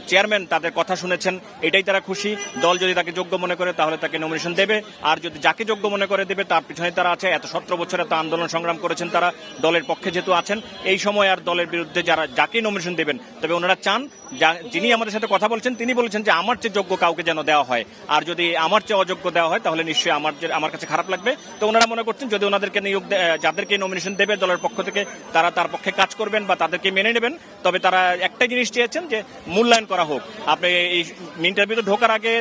চেয়ারম্যান তাদের কথা শুনেছেন, এটাই তারা খুশি। দল যদি তাকে যোগ্য মনে করে তাহলে তাকে নমিনেশন দেবে, আর যদি যাকে যোগ্য মনে করে দেবে তার পিছনে তারা আছে। এত 17 বছরে তো আন্দোলন সংগ্রাম করেছেন তারা, দলের পক্ষে যেহেতু আছেন, এই সময় আর দলের বিরুদ্ধে যাকে নমিনেশন দেবেন। তবে ওনারা চান, যিনি আমাদের সাথে কথা বলছেন তিনি বলেছেন যে আমার চেয়ে যোগ্য কাউকে যেন দেওয়া হয়, আর যদি আমার চেয়ে অযোগ্য দেওয়া হয় তাহলে নিশ্চয়ই আমার কাছে খারাপ লাগবে। তো ওনারা মনে করছেন যদি ওনাদেরকে যাদেরকে নমিনেশন দেবে দলের পক্ষ থেকে তারা তার পক্ষে কাজ করবেন বা তাদেরকে মেনে নেবেন। তবে তারা একটাই জিনিস চেয়েছেন যে মূল্যায়ন করা হোক। আপনি এই ইন্টারভিউতে ঢোকার আগে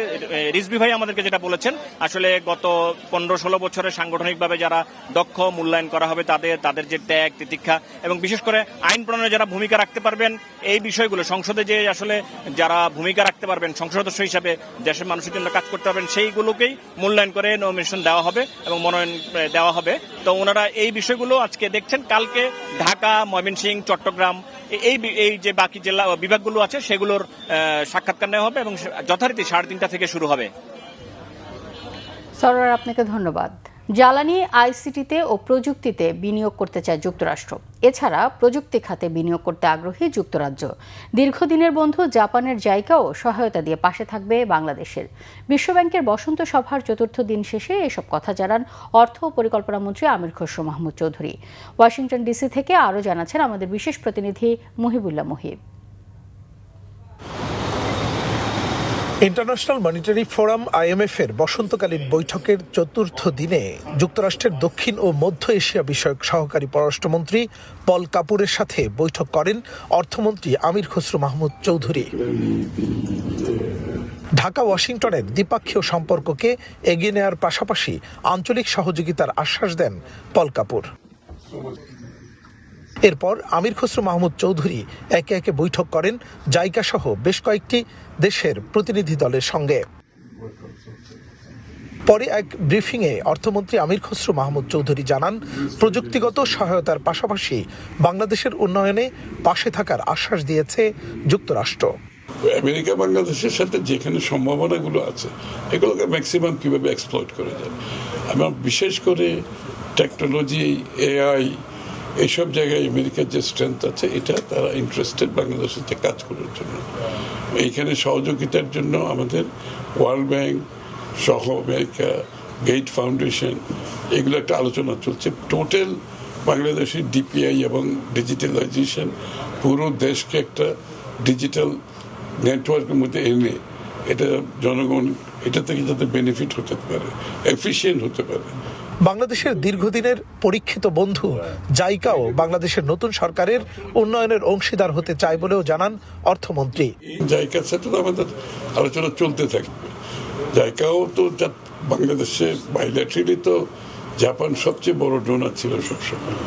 রিজভী ভাই আমাদেরকে যেটা বলেছেন, আসলে গত 15-16 বছরের সাংগঠনিকভাবে যারা দক্ষ মূল্যায়ন করা হবে তাদের যে ত্যাগ, তিতিক্ষা এবং বিশেষ করে আইন প্রণয়নে যারা ভূমিকা রাখতে পারবেন, এই বিষয়গুলো সংসদে যে আসলে যারা ভূমিকা রাখতে পারবেন সংসদ সদস্য হিসাবে দেশের মানুষের জন্য কাজ করতে পারবেন, সেইগুলোকেই মূল্যায়ন করে নমিনেশন দেওয়া হবে এবং মনোনয়ন দেওয়া হবে। তো ওনারা এই বিষয়গুলো আজকে দেখছেন। কালকে ঢাকা, ময়মনসিংহ, চট্টগ্রাম এই যে বাকি জেলা বিভাগগুলো আছে সেগুলোর সাক্ষাৎকার নেওয়া হবে এবং যথারীতি 3:30 থেকে শুরু হবে। সরোয়ার, আপনাকে ধন্যবাদ। জ্বালানি, আইসিটিতে ও প্রযুক্তিতে বিনিয়োগ করতে চায় যুক্তরাষ্ট্র। এছাড়া প্রযুক্তি খাতে বিনিয়োগ করতে আগ্রহী যুক্তরাজ্য। দীর্ঘদিনের বন্ধু জাপানের জাইকাও সহায়তা দিয়ে পাশে থাকবে বাংলাদেশের। বিশ্বব্যাংকের বসন্ত সভার চতুর্থ দিন শেষে এসব কথা জানান অর্থ ও পরিকল্পনা মন্ত্রী আমির খসরু মাহমুদ চৌধুরী। ওয়াশিংটন ডিসি থেকে আরও জানাচ্ছেন আমাদের বিশেষ প্রতিনিধি Muhibullah Muhib. International monetary forum IMF এর বসন্তকালীন বৈঠকের চতুর্থ দিনে যুক্তরাষ্ট্রের দক্ষিণ ও মধ্য এশিয়া বিষয়ক সহকারী পররাষ্ট্রমন্ত্রী পল কাপুরের সাথে বৈঠক করেন অর্থমন্ত্রী আমির খসরু মাহমুদ চৌধুরী। ঢাকা ওয়াশিংটনের দ্বিপাক্ষীয় সম্পর্ককে এগিয়ে নেওয়ার পাশাপাশি আঞ্চলিক সহযোগিতার আশ্বাস দেন পল কাপুর। এরপর আমির খসরু মাহমুদ চৌধুরী একে একে বৈঠক করেন জাইকা সহ বেশ কয়েকটি দেশের প্রতিনিধি দলের সঙ্গে। পরে এক ব্রিফিংয়ে অর্থমন্ত্রী আমির খসরু মাহমুদ চৌধুরী জানান, প্রযুক্তিগত সহায়তার পাশাপাশি বাংলাদেশের উন্নয়নে পাশে থাকার আশ্বাস দিয়েছে যুক্তরাষ্ট্র। আমেরিকা বাংলাদেশের সাথে যেখানে সম্ভাবনাগুলো আছে এগুলোকে ম্যাক্সিমাম কিভাবে এক্সপ্লয়েট করা যায়। আমার বিশেষ করে টেকনোলজি, AI এইসব জায়গায় আমেরিকার যে স্ট্রেংথ আছে এটা তারা ইন্টারেস্টেড বাংলাদেশের সাথে কাজ করার জন্য। এইখানে সহযোগিতার জন্য আমাদের ওয়ার্ল্ড ব্যাংক সহ আমেরিকা, গেট ফাউন্ডেশন এগুলো একটা আলোচনা চলছে। টোটাল বাংলাদেশের DPI এবং ডিজিটালাইজেশন পুরো দেশকে একটা ডিজিটাল নেটওয়ার্কের মধ্যে এনে এটা জনগণ এটা থেকে যাতে বেনিফিট হতে পারে, এফিশিয়েন্ট হতে পারে। বাংলাদেশের দীর্ঘদিনের পরীক্ষিত বন্ধু জাইকাও বাংলাদেশের নতুন সরকারের উন্নয়নের অংশীদার হতে চায় বলেও জানান অর্থমন্ত্রী। জাইকার সাথে তো আমাদের আলোচনা চলতে থাকবে। জাইকাও তো বাংলাদেশে বাইল্যাটারালি তো জাপান সবচেয়ে বড় ডোনার ছিল সবসময়,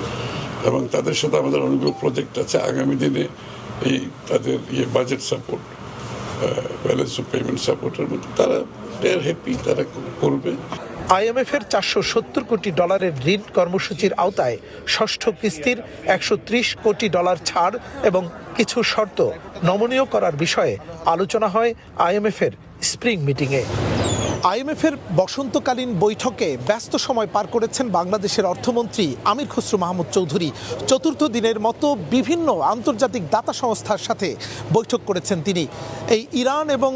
এবং তাদের সাথে আমাদের অনেকগুলো প্রজেক্ট আছে। আগামী দিনে এই তাদের budget support, balance of payment সাপোর্টের মধ্যে তারা হ্যাপি, তারা করবে। IMF এর $470 কোটি ঋণ কর্মসূচির আওতায় ষষ্ঠ কিস্তির $130 কোটি ছাড় এবং কিছু শর্ত নমনীয় করার বিষয়ে আলোচনা হয় IMF এর স্প্রিং মিটিংয়ে। IMF এর বসন্তকালীন বৈঠকে ব্যস্ত সময় পার করেছেন বাংলাদেশের অর্থমন্ত্রী আমির খসরু মাহমুদ চৌধুরী। চতুর্থ দিনের মতো বিভিন্ন আন্তর্জাতিক দাতা সংস্থার সাথে বৈঠক করেছেন তিনি। এই ইরান এবং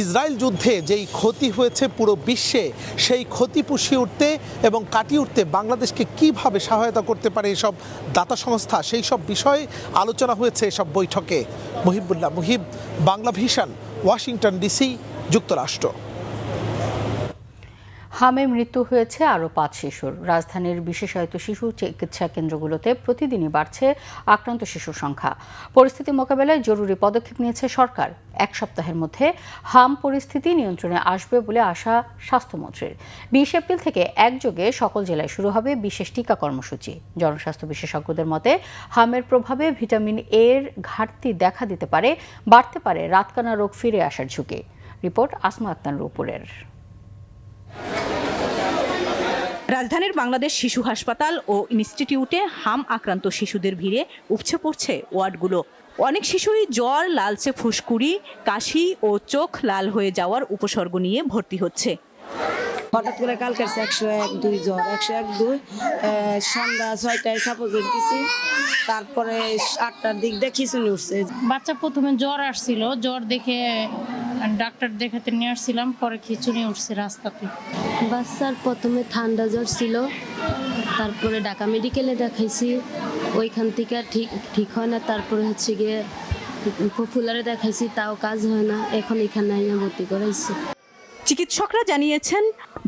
ইসরায়েল যুদ্ধে যেই ক্ষতি হয়েছে পুরো বিশ্বে, সেই ক্ষতি পুষিয়ে উঠতে এবং কাটিয়ে উঠতে বাংলাদেশকে কিভাবে সহায়তা করতে পারে এসব দাতা সংস্থা, সেই সব বিষয়ে আলোচনা হয়েছে এসব বৈঠকে। Muhibullah Muhib, Bangla vision, Washington DC, যুক্তরাষ্ট্র। হামে মৃত্যু হয়েছে আরও 5 শিশুর। রাজধানীর বিশেষায়িত শিশু চিকিৎসা কেন্দ্রগুলোতে প্রতিদিনই বাড়ছে আক্রান্ত শিশুর সংখ্যা। পরিস্থিতি মোকাবেলায় জরুরি পদক্ষেপ নিয়েছে সরকার। 1 সপ্তাহের মধ্যে হাম পরিস্থিতি নিয়ন্ত্রণে আসবে বলে আশা স্বাস্থ্যমন্ত্রীর। 20 এপ্রিল থেকে একযোগে সকল জেলায় শুরু হবে বিশেষ টিকা কর্মসূচি। জনস্বাস্থ্য বিশেষজ্ঞদের মতে হামের প্রভাবে ভিটামিন A এর ঘাটতি দেখা দিতে পারে, বাড়তে পারে রাতকানা রোগ ফিরে আসার ঝুঁকি। রিপোর্ট আসমা আক্তার রূপুরের। রাজধানীর বাংলাদেশ শিশু হাসপাতাল ও ইনস্টিটিউটে হাম আক্রান্ত শিশুদের ভিড়ে উপচে পড়ছে ওয়ার্ডগুলো। অনেক শিশুই জ্বর, লালচে ফুসকুড়ি, কাশি ও চোখ লাল হয়ে যাওয়ার উপসর্গ নিয়ে ভর্তি হচ্ছে। হঠাৎ করে কালকে 101-2 জ্বর, 101-2 সন্ধ্যা 6টায় সাপোজ দিছি, তারপরে 8টার দিক দিয়ে খিঁচুনি উঠছে। বাচ্চা প্রথমে জ্বর আসছিল, জ্বর দেখে ডাক্তার দেখাতে নিয়ে আসছিলাম, পরে খিঁচুনি উঠছে রাস্তাতে। বাচ্চার প্রথমে ঠান্ডা জ্বর ছিল, তারপরে ঢাকা মেডিকেলে দেখাইছি, ওইখান থেকে ঠিক হয় না। তারপরে হচ্ছে গিয়ে পপুলারে দেখাইছি, তাও কাজ হয় না। এখন এখানে ভর্তি করাইছি। চিকিৎসকরা জানিয়েছেন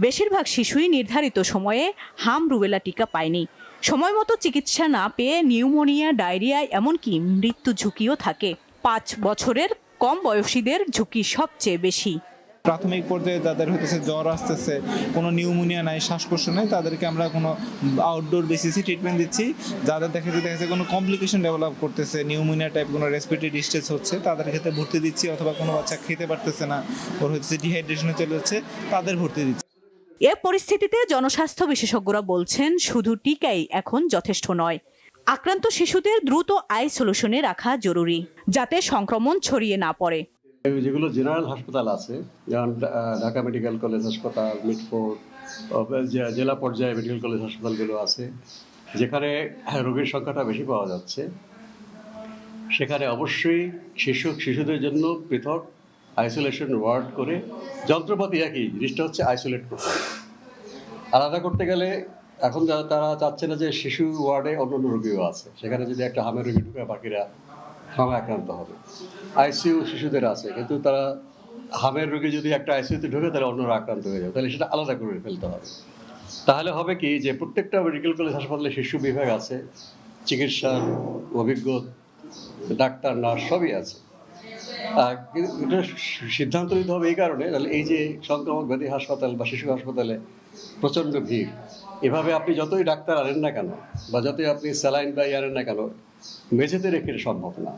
বেশিরভাগ শিশুই নির্ধারিত সময়ে হাম রুবেলা টিকা পায়নি। সময় মতো চিকিৎসা না পেয়ে নিউমোনিয়া, ডায়রিয়া, এমনকি মৃত্যু ঝুঁকিও থাকে। 5 বছরের কম বয়সীদের ঝুঁকি সবচেয়ে বেশি। প্রাথমিক পর্যায়ে যাদের হতেছে জ্বর আসতেছে, কোনো নিউমোনিয়া নাই, শ্বাসকষ্ট নেই, তাদেরকে আমরা কোনো আউটডোর বেসিসে ট্রিটমেন্ট দিচ্ছি। যাদের দেখা যাচ্ছে কোনো কমপ্লিকেশন ডেভেলপ করতেছে, নিউমোনিয়া টাইপ কোনো রেসপিরেটরি ডিস্ট্রেস হচ্ছে, তাদের ক্ষেত্রে ভর্তি দিচ্ছি। অথবা কোনো বাচ্চা খেতে পারতেছে না, ওর হচ্ছে ডিহাইড্রেশনে চলে যাচ্ছে, তাদের ভর্তি দিচ্ছি। এ পরিস্থিতিতে জনস্বাস্থ্য বিশেষজ্ঞরা বলছেন শুধু টিকাই এখন যথেষ্ট নয়। আক্রান্ত শিশুদের দ্রুত আইসোলেশনে রাখা জরুরি, যাতে সংক্রমণ ছড়িয়ে না পড়ে। যেগুলো জেনারেল হাসপাতাল আছে, যেমন ঢাকা মেডিকেল কলেজ হাসপাতাল, মিটফোর্ড, জেলা পর্যায়ে মেডিকেল কলেজ হাসপাতালগুলো আছে, যেখানে রোগীর সংখ্যাটা বেশি পাওয়া যাচ্ছে, সেখানে অবশ্যই শিশুদের জন্য পৃথক আইসোলেশন ওয়ার্ড করে, যন্ত্রপাতি একই, জিনিসটা হচ্ছে আইসোলেট করতে হবে। আলাদা করতে গেলে এখন তারা চাচ্ছে না যে শিশু ওয়ার্ডে অন্য রোগীও আছে, সেখানে যদি একটা হামের রোগী ঢুকে বাকিরা হামে আক্রান্ত হবে। আইসিইউ শিশুদের আছে, কিন্তু তারা হামের রোগী যদি একটা আইসিইউতে ঢুকে তাহলে অন্যরা আক্রান্ত হয়ে যাবে, তাহলে সেটা আলাদা করে ফেলতে হবে। তাহলে হবে কি যে প্রত্যেকটা মেডিকেল কলেজ হাসপাতালে শিশু বিভাগ আছে, চিকিৎসার অভিজ্ঞ ডাক্তার নার্স সবই আছে। এটা সিদ্ধান্ত নিতে হবে এই কারণে, তাহলে এই যে সংক্রামক ব্যাধি হাসপাতাল বা শিশু হাসপাতালে প্রচণ্ড ভিড়, এভাবে আপনি যতই ডাক্তার আনেন না কেন বা যতই আপনি স্যালাইন বা আনেন না কেন, মেঝেতে রেখে সম্ভব না।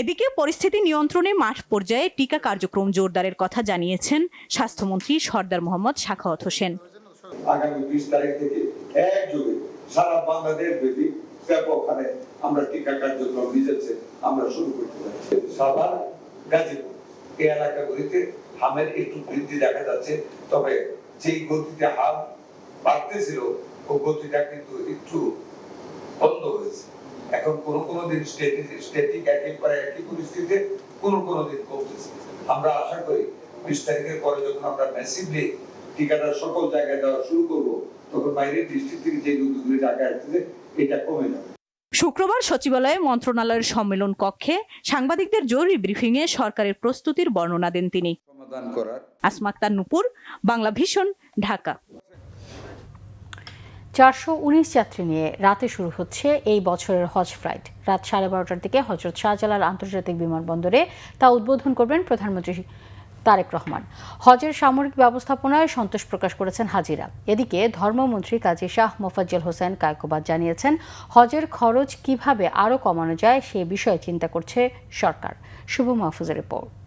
এদিকে পরিস্থিতি নিয়ন্ত্রণে মাঠ পর্যায়ে টিকা কার্যক্রম জোরদারের কথা জানিয়েছেন স্বাস্থ্যমন্ত্রী সরদার মোহাম্মদ সাখাওয়াত হোসেন। আগামী 20 তারিখ থেকে একযোগে সারা বাংলাদেশ ব্যাপী ব্যাপকভাবে আমরা টিকা কার্যক্রম নিজেছে আমরা শুরু করতে যাচ্ছি। সাভার, গাজীপুর এই এলাকাগুলিতে হামের একটু বৃদ্ধি দেখা যাচ্ছে, তবে যেই গতিতে হাম বাড়তেছিল ও গতিটা কিন্তু একটু বন্ধ হয়েছে। এখন কোনো দিন স্ট্যাটিক একেবারে একই পরিস্থিতিতে, কোনো দিন কমতেছে। আমরা আশা করি 20 তারিখের পরে যখন আমরা ম্যাসিভলি টিকাটা সকল জায়গায় দেওয়া শুরু করবো, তখন বাইরের ডিস্ট্রিক্ট থেকে যে রোগীগুলি ঢাকায় আসছে এটা কমে যাবে। শুক্রবার সচিবালয়ে মন্ত্রণালয়ের সম্মেলন কক্ষে সাংবাদিকদের জরুরি ব্রিফিংয়ে সরকারের প্রস্তুতির বর্ণনা দেন তিনি। আসমা আক্তার নূপুর, বাংলা ভিশন, ঢাকা। 419 যাত্রী নিয়ে রাতে শুরু হচ্ছে এই বছরের হজ ফ্লাইট। রাত 12:30টার দিকে হযরত শাহজালাল আন্তর্জাতিক বিমানবন্দরে তা উদ্বোধন করবেন প্রধানমন্ত্রী তারেক রহমান। হজের সামরিক ব্যবস্থাপনায় সন্তোষ প্রকাশ করেছেন হাজিরা। এদিকে ধর্মমন্ত্রী কাজী শাহ মোফাজ্জল হোসেন কায়কোবাদ জানিয়েছেন, হজের খরচ কিভাবে আরও কমানো যায় সে বিষয়ে চিন্তা করছে সরকার। শুভ মাহফুজের রিপোর্ট।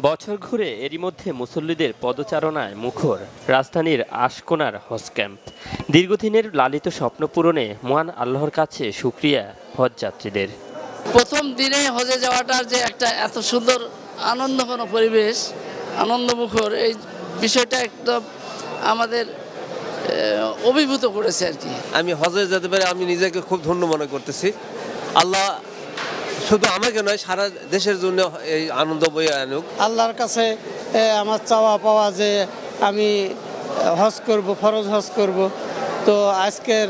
বছর ঘুরে এরই মধ্যে মুসল্লিদের পদচারণায় মুখর রাজধানীর আশকোনার হজ ক্যাম্প। দীর্ঘদিনের লালিত স্বপ্ন পূরণে মহান আল্লাহর কাছে শুকরিয়া হজ যাত্রীদের। প্রথম দিনে হজে যাওয়াটার যে একটা এত সুন্দর আনন্দঘন পরিবেশ, আনন্দমুখর, এই বিষয়টা একদম আমাদের অভিভূত করেছে আর কি। আমি হজে যেতে পারে আমি নিজেকে খুব ধন্য মনে করতেছি। আল্লাহ শুধু আমাকে নয়, সারা দেশের জন্য এই আনন্দ বয়ে আনুক। আল্লাহর কাছে আমার চাওয়া পাওয়া যে আমি হজ করব, ফরজ হজ করব। তো আজকের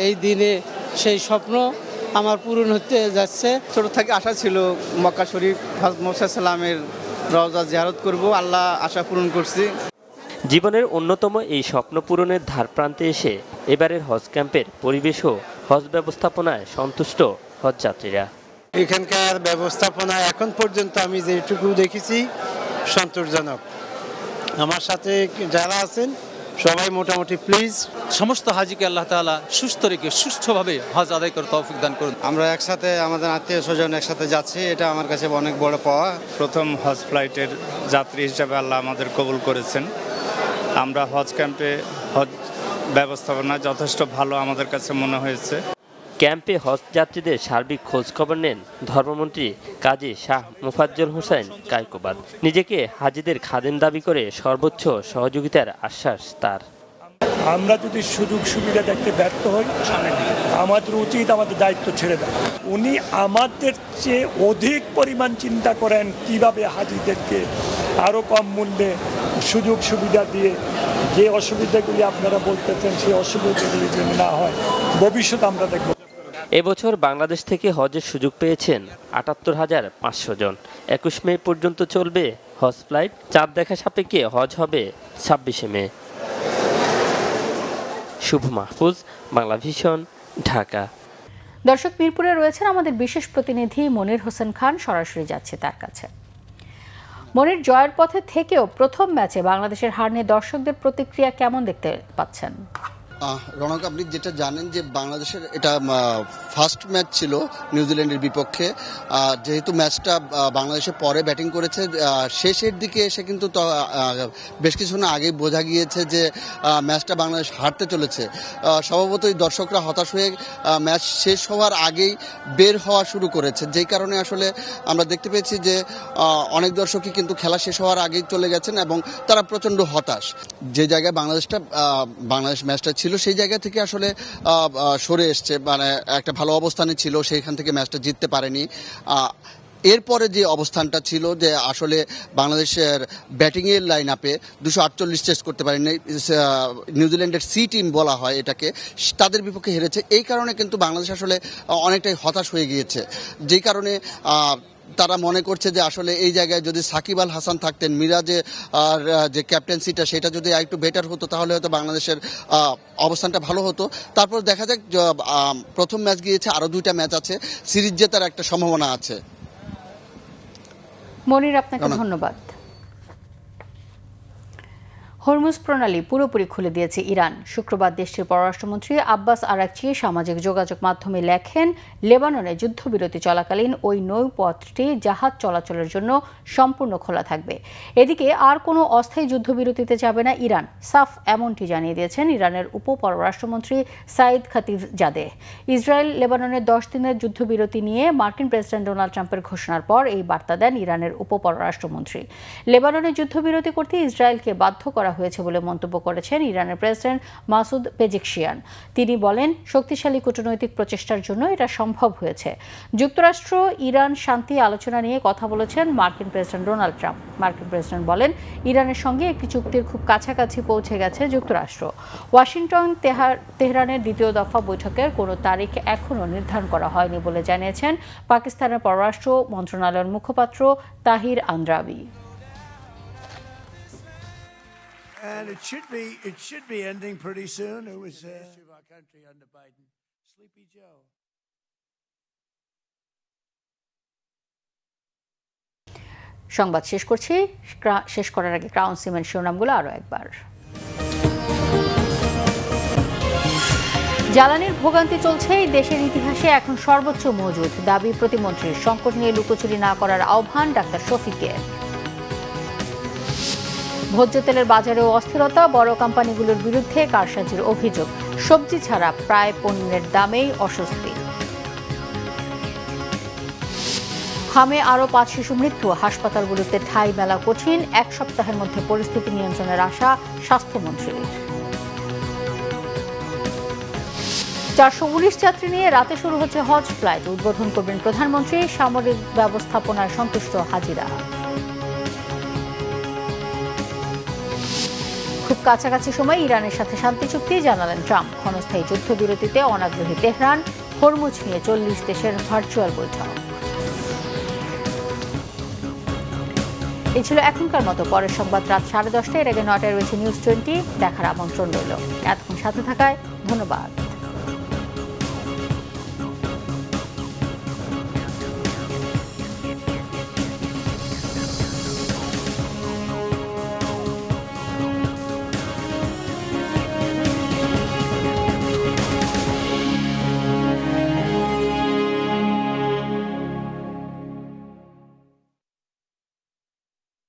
এই দিনে সেই স্বপ্ন আমার পূরণ হতে যাচ্ছে। ছোট থেকে আশা ছিল মক্কা শরীফ হযরত মুহাম্মদ সাল্লামের রওজা জিয়ারত করব, আল্লাহ আশা পূরণ করছি। জীবনের অন্যতম এই স্বপ্ন পূরণের ধারপ্রান্তে এসে এবারের হজ ক্যাম্পের পরিবেশ ও হজ ব্যবস্থাপনায় সন্তুষ্ট হজ যাত্রীরা। এখানকার ব্যবস্থাপনা এখন পর্যন্ত আমি যেটুকু দেখেছি সন্তোষজনক। আমার সাথে যারা আছেন সবাই মোটামুটি প্লিজ। সমস্ত হাজিকে আল্লাহ তাআলা সুস্থ রেখে সুষ্ঠুভাবে হজ আদায় করে তৌফিক দান করুন। আমরা একসাথে আমাদের আত্মীয় স্বজন একসাথে যাচ্ছি, এটা আমার কাছে অনেক বড় পাওয়া। প্রথম হজ ফ্লাইটের যাত্রী হিসাবে আল্লাহ আমাদের কবুল করেছেন। আমরা হজ ক্যাম্পে হজ ব্যবস্থাপনা যথেষ্ট ভালো আমাদের কাছে মনে হয়েছে। ক্যাম্পে হজ যাত্রীদের সার্বিক খোঁজ খবর নেন ধর্মমন্ত্রী কাজী শাহ মোফাজ্জল হোসেন কায়কোবাদ। নিজেকে হাজিদের খাদেম দাবি করে সর্বোচ্চ সহযোগিতার আশ্বাস তার। আমরা যদি সুযোগ সুবিধা দেখতে ব্যর্থ হই, আমাদের উচিত আমাদের দায়িত্ব ছেড়ে দেওয়া। উনি আমাদের চেয়ে অধিক পরিমাণ চিন্তা করেন কিভাবে হাজিদেরকে আরও কম মূল্যে সুযোগ সুবিধা দিয়ে যে অসুবিধাগুলি আপনারা বলতেছেন সেই অসুবিধাগুলি যেন না হয় ভবিষ্যতে আমরা দেখব। এবছর বাংলাদেশ থেকে হজের সুযোগ পেয়েছেন ৭৮,৫০০ জন। ২১ মে পর্যন্ত চলবে হজ ফ্লাইট। চাঁদ দেখা সাপেক্ষে হজ হবে ২৬শে মে। শুভ মাহফুজ, বাংলা ভিশন, ঢাকা। দর্শক, মিরপুরে রয়েছেন আমাদের বিশেষ প্রতিনিধি মনির হোসেন খান। সরাসরি যাচ্ছে তার কাছে। মনির, জয়ের পথে থেকেও প্রথম ম্যাচে বাংলাদেশের হার নিয়ে দর্শকদের প্রতিক্রিয়া কেমন দেখতে পাচ্ছেন? রনক, আপনি যেটা জানেন যে বাংলাদেশের এটা ফার্স্ট ম্যাচ ছিল নিউজিল্যান্ডের বিপক্ষে। যেহেতু ম্যাচটা বাংলাদেশে পরে ব্যাটিং করেছে, শেষের দিকে এসে কিন্তু বেশ কিছুক্ষণ আগেই বোঝা গিয়েছে যে ম্যাচটা বাংলাদেশ হারতে চলেছে। স্বভাবতই দর্শকরা হতাশ হয়ে ম্যাচ শেষ হওয়ার আগেই বের হওয়া শুরু করেছে, যেই কারণে আসলে আমরা দেখতে পেয়েছি যে অনেক দর্শকই কিন্তু খেলা শেষ হওয়ার আগেই চলে গেছেন এবং তারা প্রচণ্ড হতাশ। যে জায়গায় বাংলাদেশ ম্যাচটা ছিল সেই জায়গা থেকে আসলে সরে এসছে, মানে একটা ভালো অবস্থানে ছিল, সেইখান থেকে ম্যাচটা জিততে পারেনি। এরপরে যে অবস্থানটা ছিল যে আসলে বাংলাদেশের ব্যাটিংয়ের লাইন আপে 248 চেস করতে পারেনি, নিউজিল্যান্ডের সি টিম বলা হয় এটাকে, তাদের বিপক্ষে হেরেছে। এই কারণে কিন্তু বাংলাদেশ আসলে অনেকটাই হতাশ হয়ে গিয়েছে, যেই কারণে তারা মনে করছে যে আসলে এই জায়গায় যদি সাকিব আল হাসান থাকতেন, মিরাজে আর যে ক্যাপ্টেন্সিটা সেটা যদি একটু বেটার হতো তাহলে হয়তো বাংলাদেশের অবস্থানটা ভালো হতো। তারপর দেখা যাক, প্রথম ম্যাচ গিয়েছে, আরও 2টা ম্যাচ আছে, সিরিজ জেতার একটা সম্ভাবনা আছে। মনির, আপনাকে ধন্যবাদ। হরমুজ প্রণালী পুরোপুরি খুলে দিয়েছে ইরান। শুক্রবার দেশটির পররাষ্ট্রমন্ত্রী আব্বাস আরাকচি সামাজিক যোগাযোগ মাধ্যমে লেখেন, লেবাননে যুদ্ধবিরতি চলাকালীন ওই নৌপথটি জাহাজ চলাচলের জন্য সম্পূর্ণ খোলা থাকবে। এদিকে আর কোনো অস্থায়ী যুদ্ধবিরতিতে যাবে না ইরান, সাফ এমনটি জানিয়ে দিয়েছেন ইরানের উপ পররাষ্ট্রমন্ত্রী সাইদ খাতিবজাদেহ। ইসরায়েল লেবাননের 10 দিনের যুদ্ধবিরতি নিয়ে মার্কিন প্রেসিডেন্ট ডোনাল্ড ট্রাম্পের ঘোষণার পর এই বার্তা দেন ইরানের উপ পররাষ্ট্রমন্ত্রী। লেবাননে যুদ্ধবিরতি করতে ইসরায়েলকে বাধ্য করা হয়েছে বলে মন্তব্য করেছেন ইরানের প্রেসিডেন্ট মাসুদ পেজেকশিয়ান। তিনি বলেন, শক্তিশালী কূটনৈতিক প্রচেষ্টার জন্য এটা সম্ভব হয়েছে। যুক্তরাষ্ট্র ইরান শান্তি আলোচনা নিয়ে কথা বলেছেন মার্কিন প্রেসিডেন্ট ডোনাল্ড ট্রাম্প। মার্কিন প্রেসিডেন্ট বলেন, ইরানের সঙ্গে একটি চুক্তির খুব কাছাকাছি পৌঁছে গেছে যুক্তরাষ্ট্র। ওয়াশিংটন তেহরানের দ্বিতীয় দফা বৈঠকের কোনো তারিখ এখনও নির্ধারণ করা হয়নি বলে জানিয়েছেন পাকিস্তানের পররাষ্ট্র মন্ত্রণালয়ের মুখপাত্র Tahir আন্দ্রাবি। And it should be ending pretty soon. It was of our country under Biden. Sleepy Joe. সংবাদ শেষ করছি। শেষ করার আগে ক্রাউন সিমেন্ট শিরোনামগুলো আরও একবার। জ্বালানির ভোগান্তি চলছে, দেশের ইতিহাসে এখন সর্বোচ্চ মজুদ, দাবি প্রতিমন্ত্রীর। সংকট নিয়ে লুকোচুরি না করার আহ্বান ডাক্তার শফিকের। ভোজ্য তেলের বাজারেও অস্থিরতা, বড় কোম্পানিগুলোর বিরুদ্ধে কারসাজির অভিযোগ। সবজি ছাড়া প্রায় পণ্যের দামেই অস্বস্তি। হামে আরও 5 শিশু মৃত্যু, হাসপাতালগুলোতে ঠাঁই মেলা কঠিন। 1 সপ্তাহের মধ্যে পরিস্থিতি নিয়ন্ত্রণের আশা স্বাস্থ্যমন্ত্রীর। 419 যাত্রী নিয়ে রাতে শুরু হচ্ছে হজ ফ্লাইট, উদ্বোধন করবেন প্রধানমন্ত্রী। সামরিক ব্যবস্থাপনায় সন্তুষ্ট হাজিরা। খুব কাছাকাছি সময় ইরানের সাথে শান্তি চুক্তি জানালেন ট্রাম্প। ক্ষণস্থায়ী যুদ্ধবিরতিতে অনাগ্রহী তেহরান। হরমুজ নিয়ে 40 দেশের ভার্চুয়াল বৈঠক। এই ছিল এখনকার মতো। পরের সংবাদ রাত 10:30। এর আগে 9টায় রয়েছে নিউজ 20। দেখার আমন্ত্রণ রইল। এতক্ষণ সাথে থাকায় ধন্যবাদ।